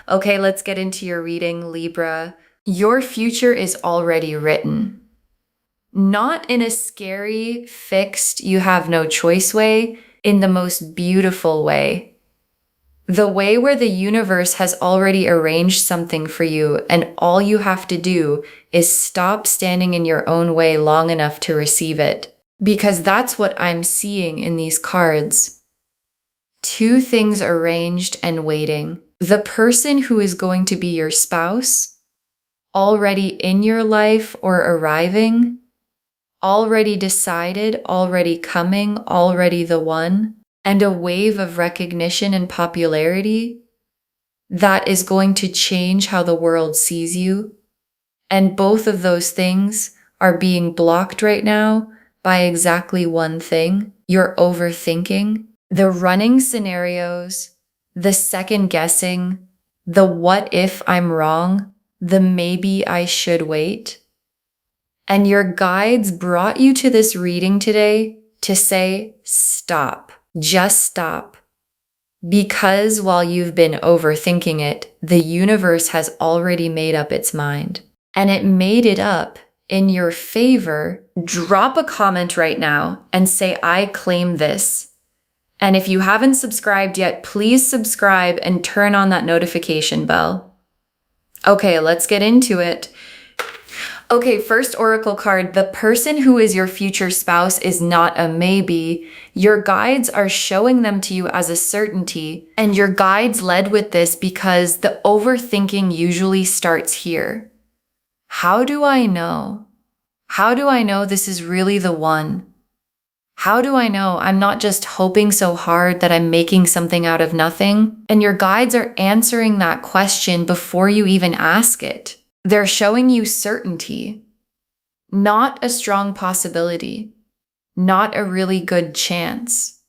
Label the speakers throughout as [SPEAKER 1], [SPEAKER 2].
[SPEAKER 1] Okay, let's get into your reading, Libra. Your future is already written. Not in a scary, fixed, you have no choice way, in the most beautiful way. The way where the universe has already arranged something for you, and all you have to do is stop standing in your own way long enough to receive it. Because that's what I'm seeing in these cards. Two things arranged and waiting. The person who is going to be your spouse, already in your life or arriving, already decided, already coming, already the one, and a wave of recognition and popularity that is going to change how the world sees you. And both of those things are being blocked right now by exactly one thing: your overthinking, the running scenarios, the second guessing, the what if I'm wrong, the maybe I should wait. And your guides brought you to this reading today to say, stop, just stop. Because while you've been overthinking it, the universe has already made up its mind. And it made it up in your favor. Drop a comment right now and say, I claim this. And if you haven't subscribed yet, please subscribe and turn on that notification bell. Okay, let's get into it. Okay, first oracle card. The person who is your future spouse is not a maybe. Your guides are showing them to you as a certainty, and your guides led with this because the overthinking usually starts here. How do I know? How do I know this is really the one? How do I know I'm not just hoping so hard that I'm making something out of nothing? And your guides are answering that question before you even ask it. They're showing you certainty, not a strong possibility, not a really good chance.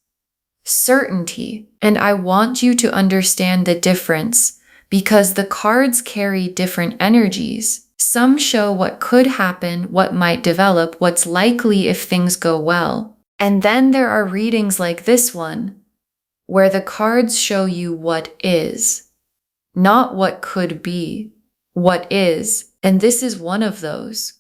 [SPEAKER 1] Certainty. And I want you to understand the difference because the cards carry different energies. Some show what could happen, what might develop, what's likely if things go well. And then there are readings like this one, where the cards show you what is, not what could be. What is, and this is one of those.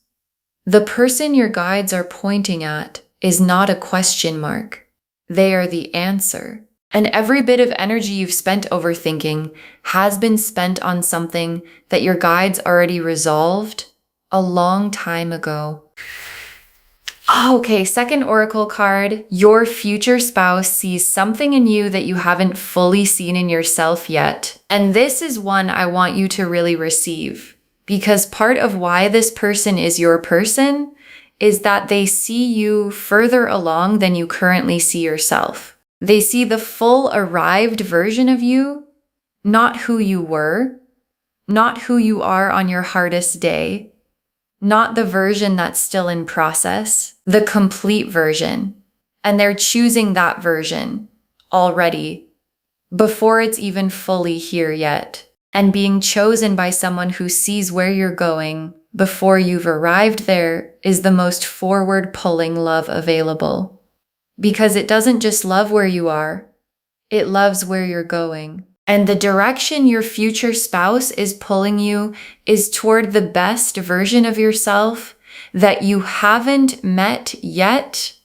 [SPEAKER 1] The person your guides are pointing at is not a question mark. They are the answer. And every bit of energy you've spent overthinking has been spent on something that your guides already resolved a long time ago. Okay, second oracle card. Your future spouse sees something in you that you haven't fully seen in yourself yet. And this is one I want you to really receive, because part of why this person is your person is that they see you further along than you currently see yourself. They see the full arrived version of you, not who you were, not who you are on your hardest day, not the version that's still in process, the complete version. And they're choosing that version already before it's even fully here yet. And being chosen by someone who sees where you're going before you've arrived there is the most forward pulling love available. Because it doesn't just love where you are, it loves where you're going. And the direction your future spouse is pulling you is toward the best version of yourself that you haven't met yet.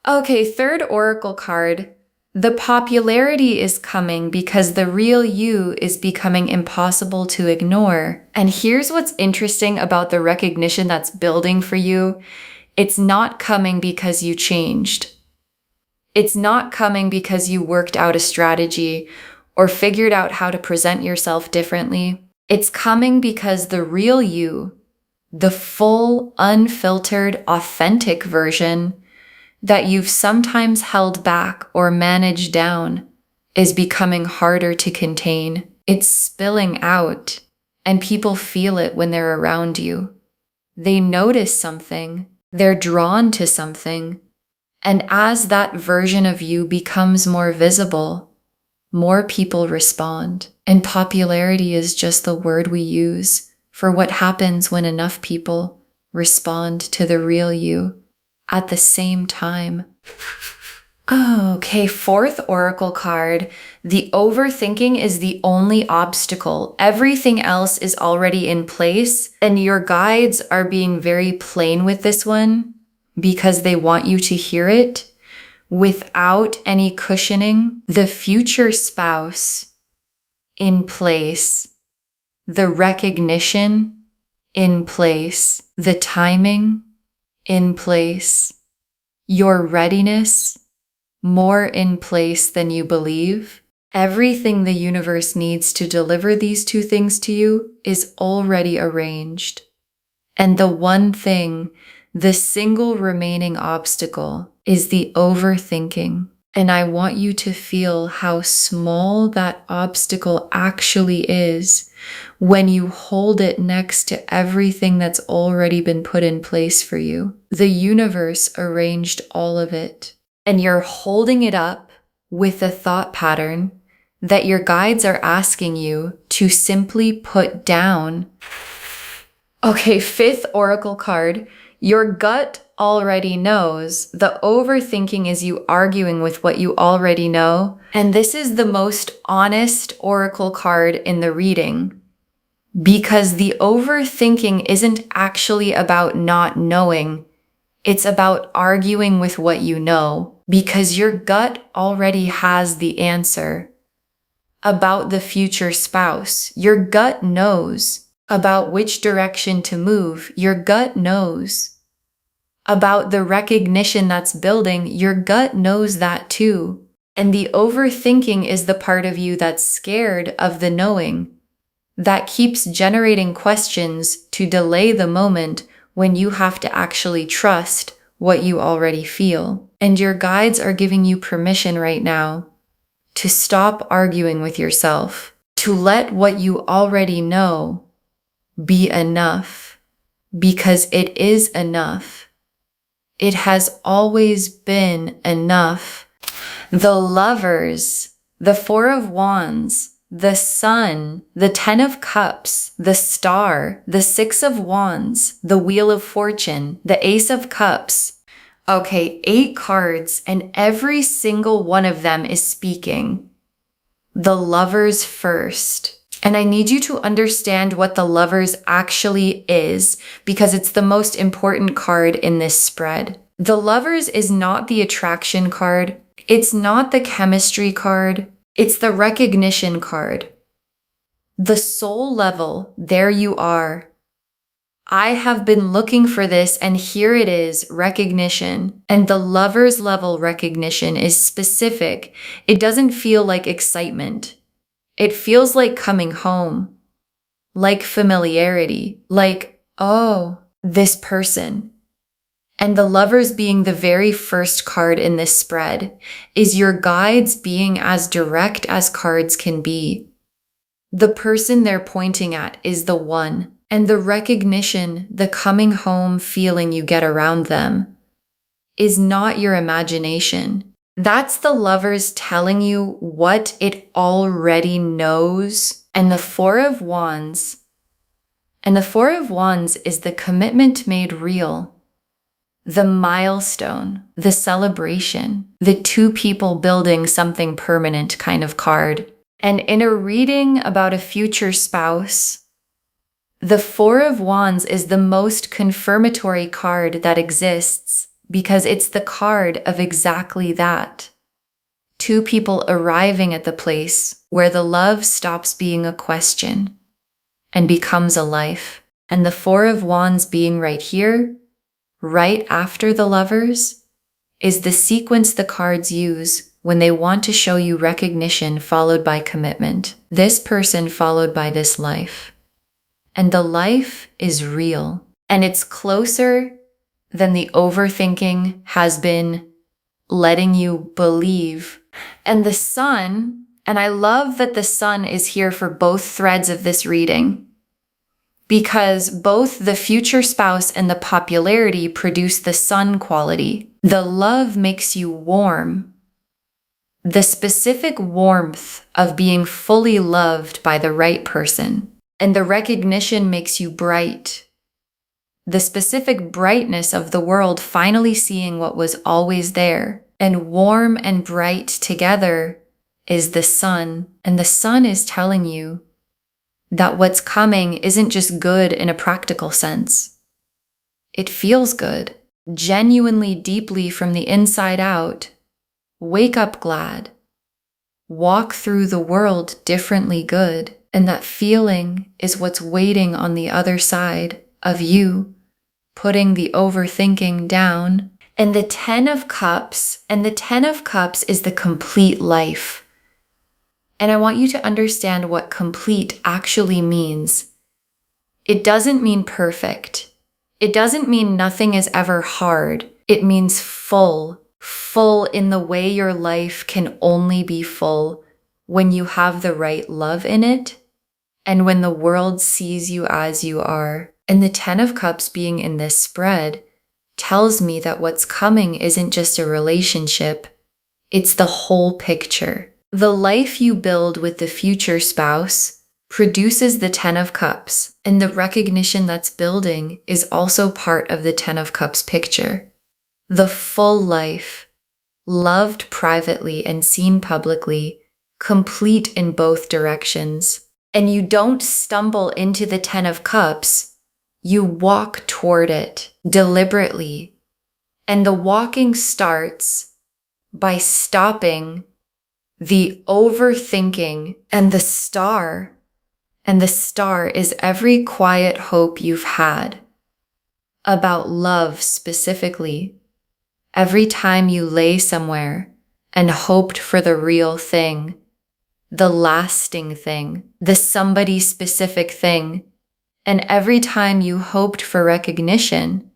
[SPEAKER 1] Okay, third oracle card. The popularity is coming because the real you is becoming impossible to ignore. And here's what's interesting about the recognition that's building for you. It's not coming because you changed. It's not coming because you worked out a strategy or figured out how to present yourself differently. It's coming because the real you, the full, unfiltered, authentic version that you've sometimes held back or managed down, is becoming harder to contain. It's spilling out, and people feel it when they're around you. They notice something, they're drawn to something, and as that version of you becomes more visible, more people respond. And popularity is just the word we use for what happens when enough people respond to the real you at the same time. Okay, fourth oracle card. The overthinking is the only obstacle. Everything else is already in place, and your guides are being very plain with this one because they want you to hear it without any cushioning. The future spouse in place, the recognition in place, the timing in place, your readiness more in place than you believe. Everything the universe needs to deliver these two things to you is already arranged. And the one thing, the single remaining obstacle, is the overthinking. And I want you to feel how small that obstacle actually is when you hold it next to everything that's already been put in place for you. The universe arranged all of it. And you're holding it up with a thought pattern that your guides are asking you to simply put down. Okay, fifth oracle card. Your gut already knows. The overthinking is you arguing with what you already know. And this is the most honest oracle card in the reading because the overthinking isn't actually about not knowing. It's about arguing with what you know because your gut already has the answer about the future spouse. Your gut knows about which direction to move. Your gut knows about the recognition that's building. Your gut knows that too. And the overthinking is the part of you that's scared of the knowing, that keeps generating questions to delay the moment when you have to actually trust what you already feel. And your guides are giving you permission right now to stop arguing with yourself, to let what you already know be enough, because it is enough. It has always been enough. The Lovers, the Four of Wands, the Sun, the Ten of Cups, the Star, the Six of Wands, the Wheel of Fortune, the Ace of Cups. Okay, 8 cards, and every single one of them is speaking. The Lovers first. And I need you to understand what the Lovers actually is because it's the most important card in this spread. The Lovers is not the attraction card. It's not the chemistry card. It's the recognition card. The soul level, there you are. I have been looking for this and here it is, recognition. And the Lovers level recognition is specific. It doesn't feel like excitement. It feels like coming home, like familiarity, like, oh, this person. And the Lovers being the very first card in this spread is your guides being as direct as cards can be. The person they're pointing at is the one, and the recognition, the coming home feeling you get around them is not your imagination. That's the Lovers telling you what it already knows. And the Four of Wands. And the Four of Wands is the commitment made real. The milestone, the celebration, the two people building something permanent kind of card. And in a reading about a future spouse, the Four of Wands is the most confirmatory card that exists because it's the card of exactly that. Two people arriving at the place where the love stops being a question and becomes a life. And the Four of Wands being right here, right after the Lovers, is the sequence the cards use when they want to show you recognition followed by commitment. This person followed by this life. And the life is real. And it's closer than the overthinking has been letting you believe. And the Sun, and I love that the Sun is here for both threads of this reading, because both the future spouse and the popularity produce the Sun quality. The love makes you warm. The specific warmth of being fully loved by the right person. And the recognition makes you bright. The specific brightness of the world finally seeing what was always there. And warm and bright together is the sun. And the sun is telling you that what's coming isn't just good in a practical sense. It feels good, genuinely deeply from the inside out. Wake up glad. Walk through the world differently good. And that feeling is what's waiting on the other side of you, putting the overthinking down. And the 10 of Cups, and the 10 of Cups is the complete life. And I want you to understand what complete actually means. It doesn't mean perfect. It doesn't mean nothing is ever hard. It means full, full in the way your life can only be full when you have the right love in it and when the world sees you as you are. And the 10 of Cups being in this spread tells me that what's coming isn't just a relationship, it's the whole picture. The life you build with the future spouse produces the 10 of Cups, and the recognition that's building is also part of the 10 of Cups picture. The full life, loved privately and seen publicly, complete in both directions. And you don't stumble into the 10 of Cups, you walk toward it deliberately. And the walking starts by stopping the overthinking. And the star is every quiet hope you've had about love specifically. Every time you lay somewhere and hoped for the real thing, the lasting thing, the somebody specific thing. And every time you hoped for recognition,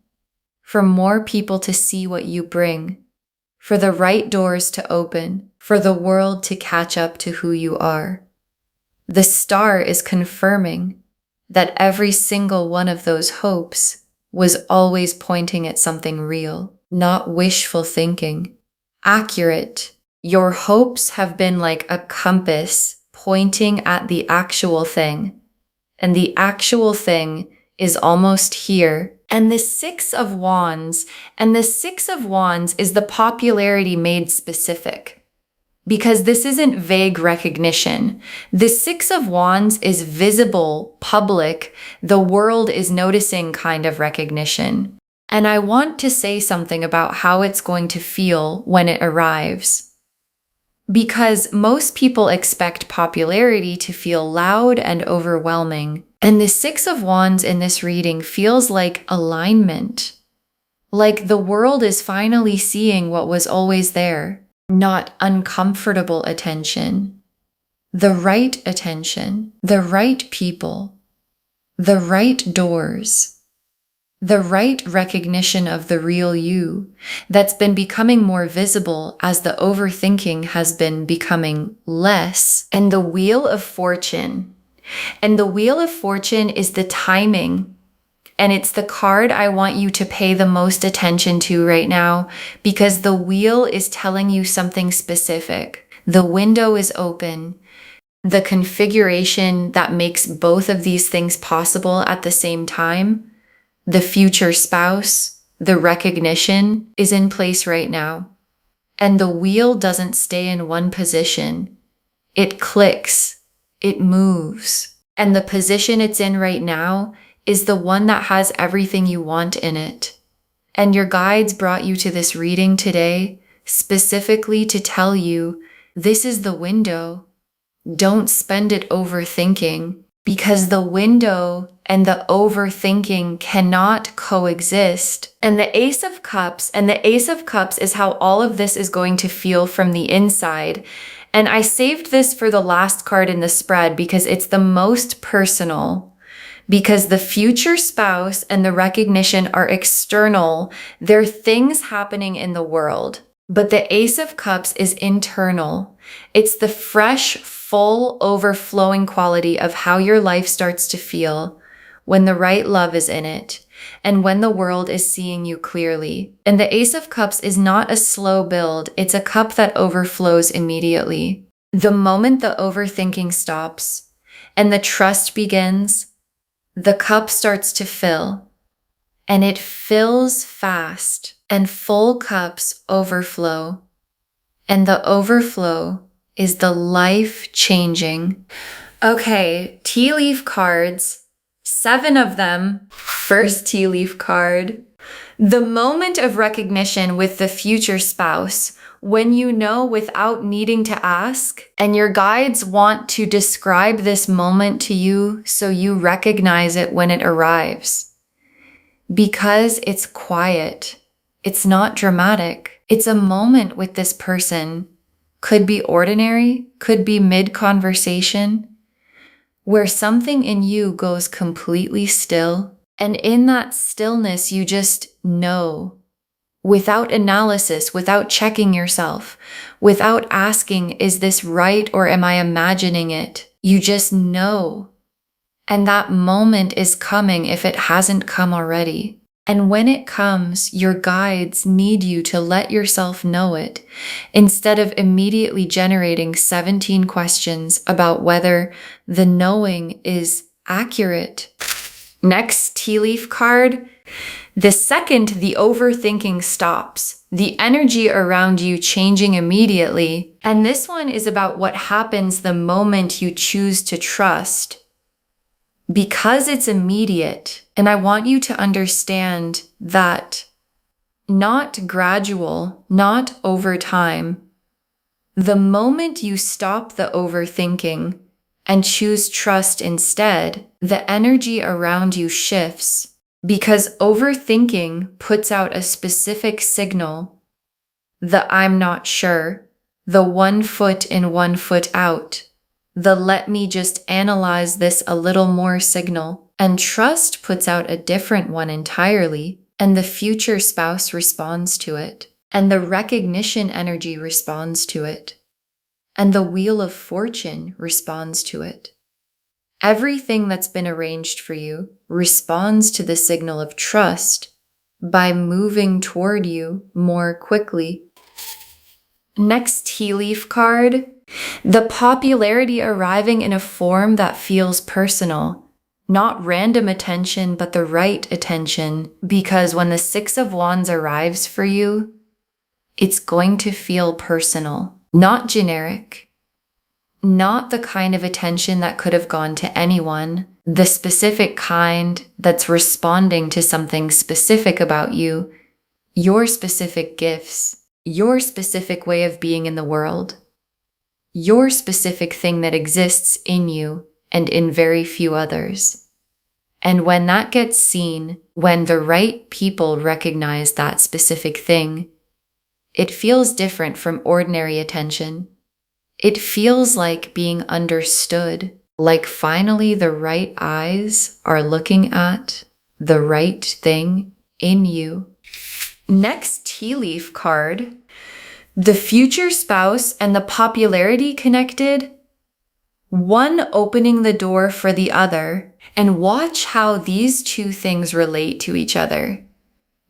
[SPEAKER 1] for more people to see what you bring, for the right doors to open, for the world to catch up to who you are. The star is confirming that every single one of those hopes was always pointing at something real, not wishful thinking, accurate. Your hopes have been like a compass pointing at the actual thing. And the actual thing is almost here. And the 6 of Wands, is the popularity made specific. Because this isn't vague recognition. The 6 of Wands is visible, public, the world is noticing kind of recognition. And I want to say something about how it's going to feel when it arrives. Because most people expect popularity to feel loud and overwhelming. And the 6 of Wands in this reading feels like alignment. Like the world is finally seeing what was always there. Not uncomfortable attention. The right attention. The right people. The right doors. The right recognition of the real you that's been becoming more visible as the overthinking has been becoming less. And the Wheel of Fortune. And the Wheel of Fortune is the timing. And it's the card I want you to pay the most attention to right now because the wheel is telling you something specific. The window is open. The configuration that makes both of these things possible at the same time, the future spouse, the recognition is in place right now. And the wheel doesn't stay in one position. It clicks, it moves. And the position it's in right now is the one that has everything you want in it. And your guides brought you to this reading today specifically to tell you this is the window. Don't spend it overthinking because the window and the overthinking cannot coexist. And the Ace of Cups is how all of this is going to feel from the inside. And I saved this for the last card in the spread because it's the most personal. Because the future spouse and the recognition are external. They're things happening in the world. But the Ace of Cups is internal. It's the fresh, full, overflowing quality of how your life starts to feel when the right love is in it and when the world is seeing you clearly. And the Ace of Cups is not a slow build. It's a cup that overflows immediately. The moment the overthinking stops and the trust begins, the cup starts to fill, and it fills fast, and full cups overflow. And the overflow is the life-changing. Okay, tea leaf cards, 7 of them. First tea leaf card. The moment of recognition with the future spouse, when you know without needing to ask, and your guides want to describe this moment to you so you recognize it when it arrives. Because it's quiet. It's not dramatic. It's a moment with this person. Could be ordinary, could be mid-conversation, where something in you goes completely still. And in that stillness, you just know, without analysis, without checking yourself, without asking, is this right or am I imagining it? You just know. And that moment is coming if it hasn't come already. And when it comes, your guides need you to let yourself know it, instead of immediately generating 17 questions about whether the knowing is accurate. Next tea leaf card. The second the overthinking stops, the energy around you changing immediately. And this one is about what happens the moment you choose to trust. Because it's immediate, and I want you to understand that not gradual, not over time. The moment you stop the overthinking and choose trust instead, the energy around you shifts, because overthinking puts out a specific signal, the I'm not sure, the 1 foot in 1 foot out, the let me just analyze this a little more signal. And trust puts out a different one entirely, and the future spouse responds to it, and the recognition energy responds to it. And the Wheel of Fortune responds to it. Everything that's been arranged for you responds to the signal of trust by moving toward you more quickly. Next tea leaf card. The popularity arriving in a form that feels personal. Not random attention, but the right attention. Because when the 6 of Wands arrives for you, it's going to feel personal. Not generic, not the kind of attention that could have gone to anyone, the specific kind that's responding to something specific about you, your specific gifts, your specific way of being in the world, your specific thing that exists in you and in very few others. And when that gets seen, when the right people recognize that specific thing, it feels different from ordinary attention. It feels like being understood, like finally the right eyes are looking at the right thing in you. Next tea leaf card. The future spouse and the popularity connected, one opening the door for the other, and watch how these two things relate to each other.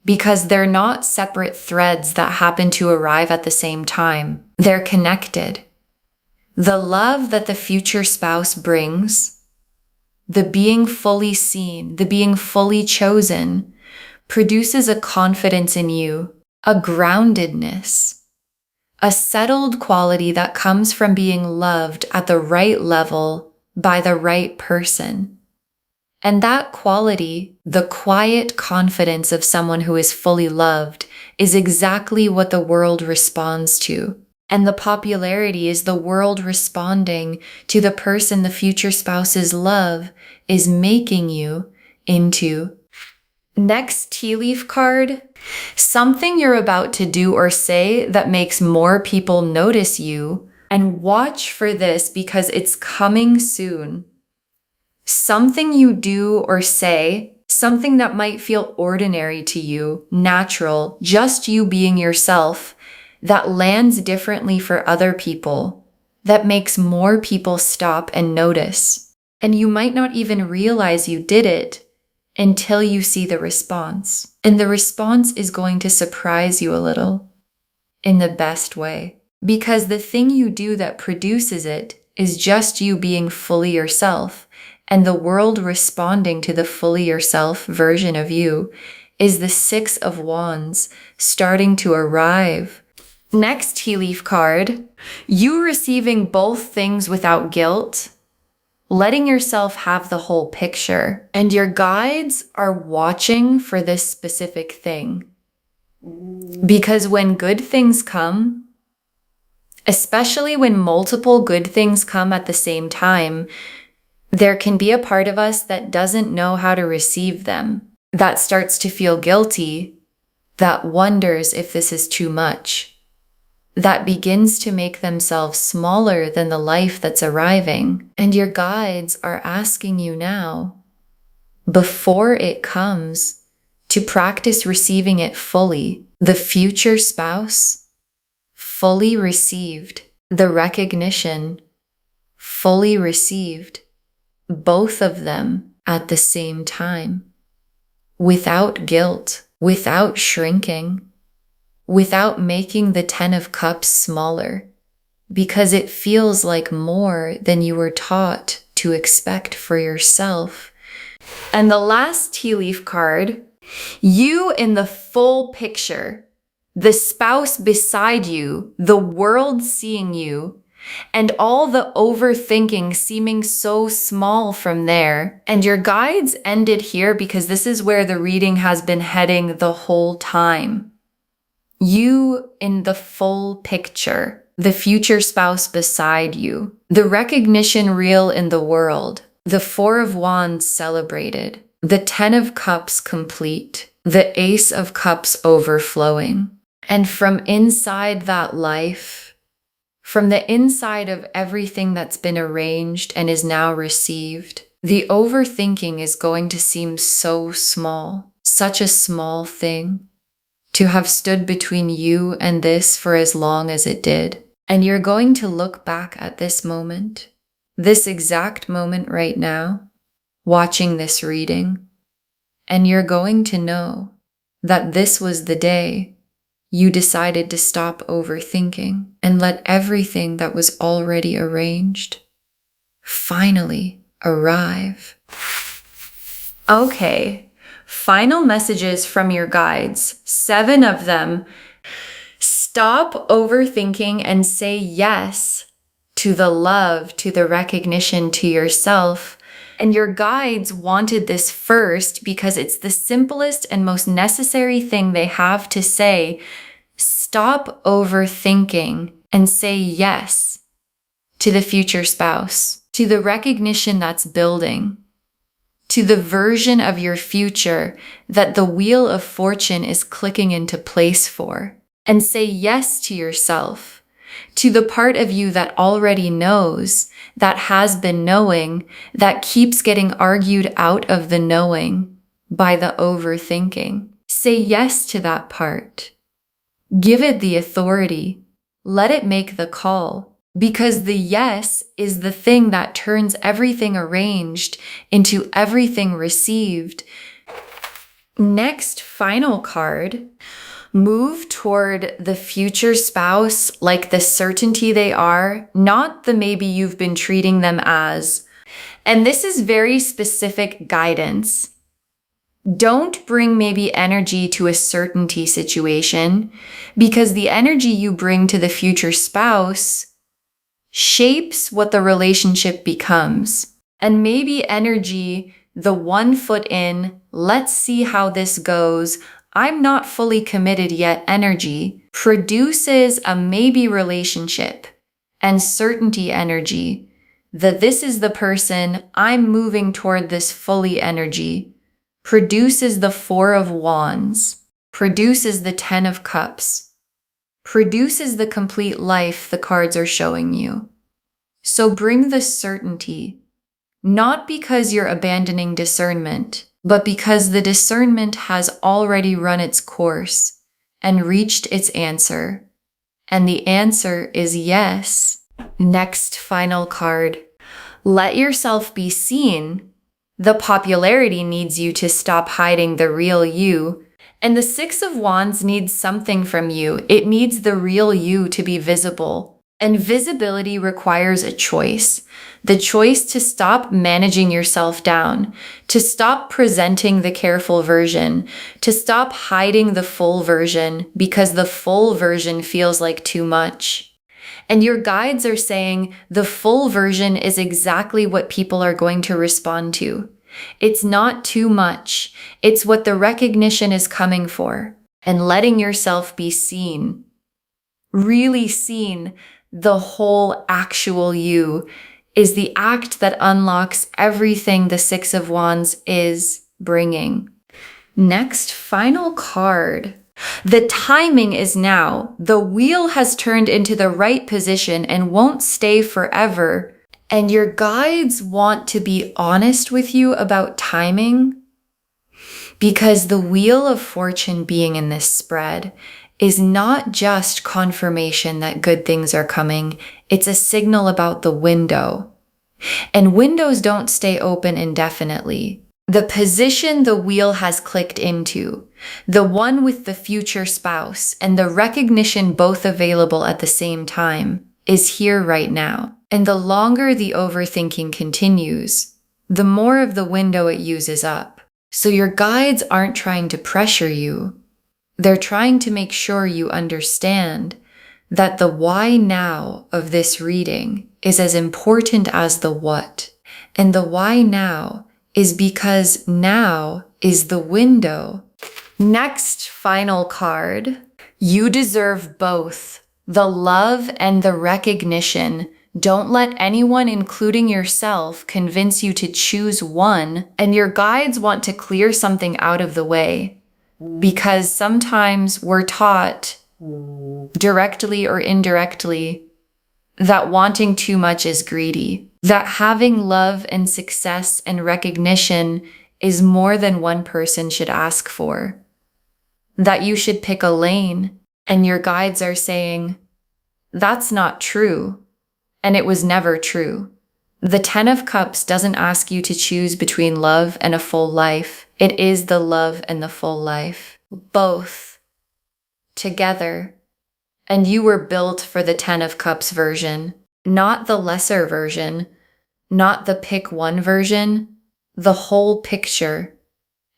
[SPEAKER 1] Because they're not separate threads that happen to arrive at the same time. They're connected. The love that the future spouse brings, the being fully seen, the being fully chosen, produces a confidence in you, a groundedness, a settled quality that comes from being loved at the right level by the right person. And that quality, the quiet confidence of someone who is fully loved, is exactly what the world responds to. And the popularity is the world responding to the person the future spouse's love is making you into. Next tea leaf card. Something you're about to do or say that makes more people notice you. And watch for this because it's coming soon. Something you do or say, something that might feel ordinary to you, natural, just you being yourself, that lands differently for other people, that makes more people stop and notice. And you might not even realize you did it until you see the response. And the response is going to surprise you a little in the best way. Because the thing you do that produces it is just you being fully yourself. And the world responding to the fully yourself version of you is the 6 of Wands starting to arrive. Next tea leaf card, you receiving both things without guilt, letting yourself have the whole picture. And your guides are watching for this specific thing. Because when good things come, especially when multiple good things come at the same time, there can be a part of us that doesn't know how to receive them, that starts to feel guilty, that wonders if this is too much, that begins to make themselves smaller than the life that's arriving. And your guides are asking you now, before it comes, to practice receiving it fully. The future spouse, fully received. The recognition, fully received. Both of them at the same time. Without guilt, without shrinking, without making the 10 of Cups smaller, because it feels like more than you were taught to expect for yourself. And the last tea leaf card, you in the full picture, the spouse beside you, the world seeing you, and all the overthinking seeming so small from there. And your guides ended here because this is where the reading has been heading the whole time. You in the full picture, the future spouse beside you, the recognition real in the world, the 4 of Wands celebrated, the 10 of Cups complete, the Ace of Cups overflowing. And from inside that life, from the inside of everything that's been arranged and is now received, the overthinking is going to seem so small, such a small thing, to have stood between you and this for as long as it did. And you're going to look back at this moment, this exact moment right now, watching this reading, and you're going to know that this was the day you decided to stop overthinking and let everything that was already arranged finally arrive. Okay, final messages from your guides, 7 of them. Stop overthinking and say yes to the love, to the recognition, to yourself. And your guides wanted this first because it's the simplest and most necessary thing they have to say. Stop overthinking and say yes to the future spouse, to the recognition that's building, to the version of your future that the wheel of fortune is clicking into place for. And say yes to yourself, to the part of you that already knows, that has been knowing, that keeps getting argued out of the knowing by the overthinking. Say yes to that part. Give it the authority. Let it make the call. Because the yes is the thing that turns everything arranged into everything received. Next, final card. Move toward the future spouse like the certainty they are, not the maybe you've been treating them as. And this is very specific guidance. Don't bring maybe energy to a certainty situation, because the energy you bring to the future spouse shapes what the relationship becomes. And maybe energy, the 1 foot in, let's see how this goes, I'm not fully committed yet energy, produces a maybe relationship. And certainty energy, that this is the person, I'm moving toward this fully energy, produces the 4 of Wands, produces the 10 of Cups, produces the complete life the cards are showing you. So bring the certainty, not because you're abandoning discernment, but because the discernment has already run its course and reached its answer. And the answer is yes. Next final card. Let yourself be seen. The popularity needs you to stop hiding the real you. And the 6 of Wands needs something from you. It needs the real you to be visible. And visibility requires a choice. The choice to stop managing yourself down, to stop presenting the careful version, to stop hiding the full version because the full version feels like too much. And your guides are saying the full version is exactly what people are going to respond to. It's not too much. It's what the recognition is coming for. And letting yourself be seen, really seen, the whole actual you, is the act that unlocks everything the Six of Wands is bringing. Next, final card. The timing is now. The wheel has turned into the right position and won't stay forever. And your guides want to be honest with you about timing, because the Wheel of Fortune being in this spread is not just confirmation that good things are coming, it's a signal about the window. And windows don't stay open indefinitely. The position the wheel has clicked into, the one with the future spouse and the recognition both available at the same time, is here right now. And the longer the overthinking continues, the more of the window it uses up. So your guides aren't trying to pressure you. They're trying to make sure you understand that the why now of this reading is as important as the what. And the why now is because now is the window. Next, final card. You deserve both, the love and the recognition. Don't let anyone, including yourself, convince you to choose one. And your guides want to clear something out of the way, because sometimes we're taught, directly or indirectly, that wanting too much is greedy, that having love and success and recognition is more than one person should ask for, that you should pick a lane. And your guides are saying, that's not true. And it was never true. The Ten of Cups doesn't ask you to choose between love and a full life. It is the love and the full life, both together. And you were built for the Ten of Cups version, not the lesser version, not the pick one version, the whole picture.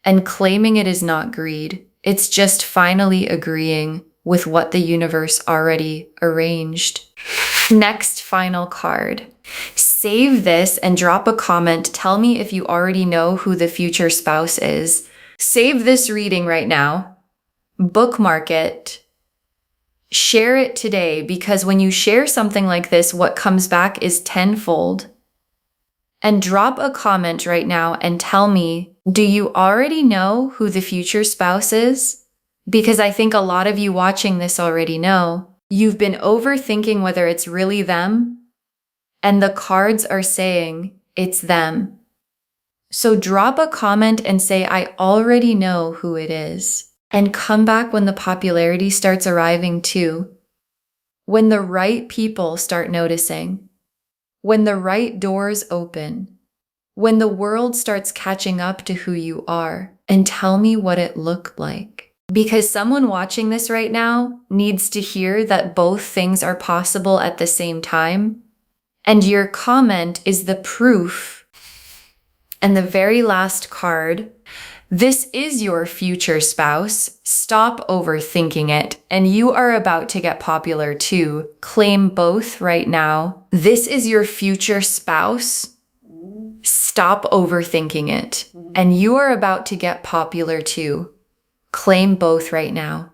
[SPEAKER 1] And claiming it is not greed. It's just finally agreeing with what the universe already arranged. Next, final card. Save this and drop a comment. Tell me if you already know who the future spouse is. Save this reading right now. Bookmark it. Share it today, because when you share something like this, what comes back is tenfold. And drop a comment right now and tell me, do you already know who the future spouse is? Because I think a lot of you watching this already know. You've been overthinking whether it's really them, and the cards are saying it's them. So drop a comment and say, I already know who it is. And come back when the popularity starts arriving too. When the right people start noticing. When the right doors open. When the world starts catching up to who you are. And tell me what it looked like. Because someone watching this right now needs to hear that both things are possible at the same time. And your comment is the proof. And the very last card, this is your future spouse. Stop overthinking it. And you are about to get popular too. Claim both right now. This is your future spouse. Stop overthinking it. And you are about to get popular too. Claim both right now.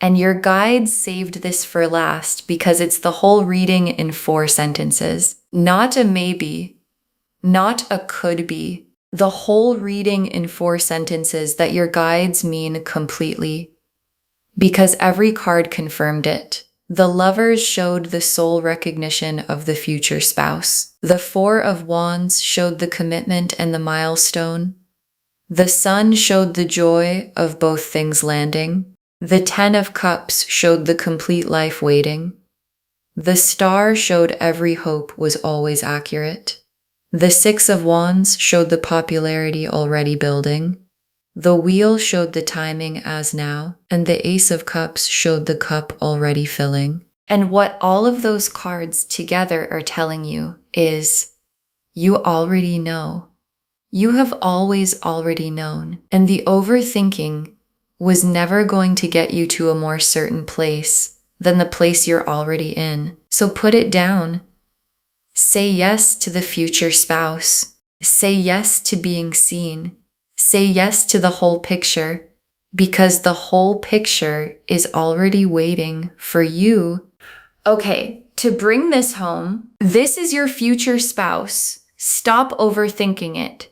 [SPEAKER 1] And your guides saved this for last because it's the whole reading in 4 sentences. Not a maybe, not a could be. The whole reading in 4 sentences that your guides mean completely. Because every card confirmed it. The Lovers showed the soul recognition of the future spouse. The 4 of Wands showed the commitment and the milestone. The Sun showed the joy of both things landing. The 10 of Cups showed the complete life waiting. The Star showed every hope was always accurate. The 6 of Wands showed the popularity already building. The Wheel showed the timing as now, and the Ace of Cups showed the cup already filling. And what all of those cards together are telling you is You already know. You have always already known. And the overthinking was never going to get you to a more certain place than the place you're already in. So put it down. Say yes to the future spouse. Say yes to being seen. Say yes to the whole picture, because the whole picture is already waiting for you. Okay, to bring this home, this is your future spouse. Stop overthinking it.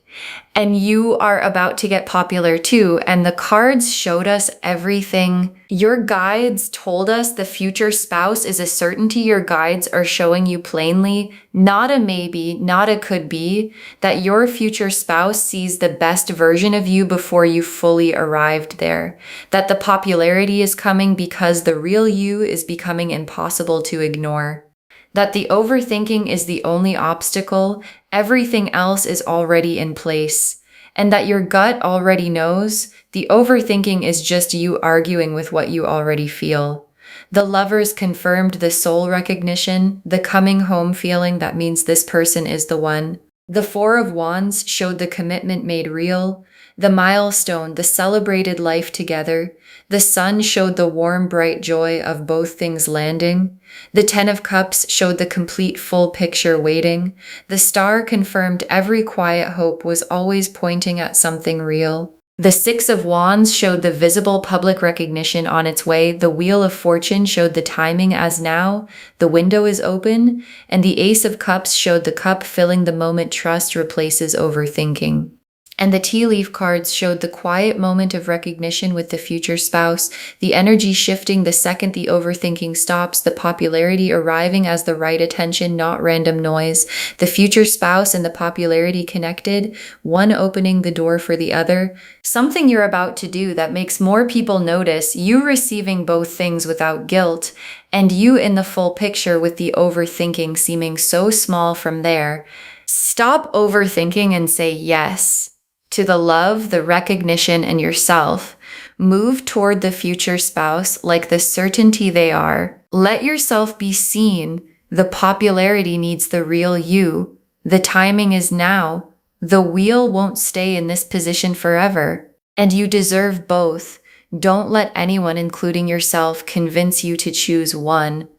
[SPEAKER 1] And you are about to get popular too. And the cards showed us everything. Your guides told us the future spouse is a certainty. Your guides are showing you plainly, not a maybe, not a could be, that your future spouse sees the best version of you before you fully arrived there. That the popularity is coming because the real you is becoming impossible to ignore. That the overthinking is the only obstacle, everything else is already in place, and that your gut already knows the overthinking is just you arguing with what you already feel. The lovers confirmed the soul recognition, the coming home feeling that means this person is the one. The Four of Wands showed the commitment made real, the milestone, the celebrated life together. The Sun showed the warm, bright joy of both things landing. The Ten of Cups showed the complete full picture waiting. The Star confirmed every quiet hope was always pointing at something real. The Six of Wands showed the visible public recognition on its way. The Wheel of Fortune showed the timing as now. The window is open. And the Ace of Cups showed the cup filling the moment. Trust replaces overthinking. And the tea leaf cards showed the quiet moment of recognition with the future spouse, the energy shifting the second the overthinking stops, the popularity arriving as the right attention, not random noise, the future spouse and the popularity connected, one opening the door for the other. Something you're about to do that makes more people notice, you receiving both things without guilt, and you in the full picture with the overthinking seeming so small from there. Stop overthinking and say yes to the love, the recognition, and yourself. Move toward the future spouse like the certainty they are. Let yourself be seen. The popularity needs the real you. The timing is now. The wheel won't stay in this position forever. And you deserve both. Don't let anyone, including yourself, convince you to choose one.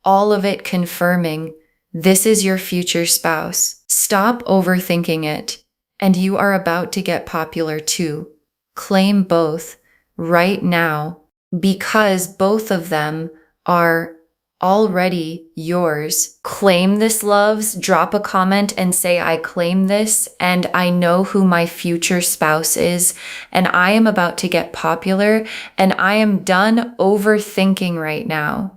[SPEAKER 1] All of it confirming this is your future spouse. Stop overthinking it. And you are about to get popular too. Claim both right now, because both of them are already yours. Claim this, loves. Drop a comment and say, I claim this, and I know who my future spouse is, and I am about to get popular, and I am done overthinking right now.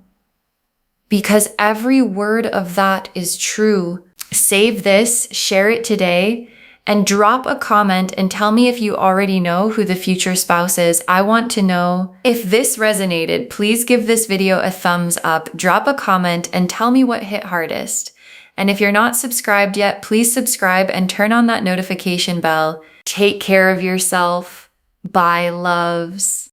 [SPEAKER 1] Because every word of that is true. Save this, share it today, and drop a comment and tell me if you already know who the future spouse is. I want to know. If this resonated, please give this video a thumbs up, drop a comment, and tell me what hit hardest. And if you're not subscribed yet, please subscribe and turn on that notification bell. Take care of yourself. Bye, loves.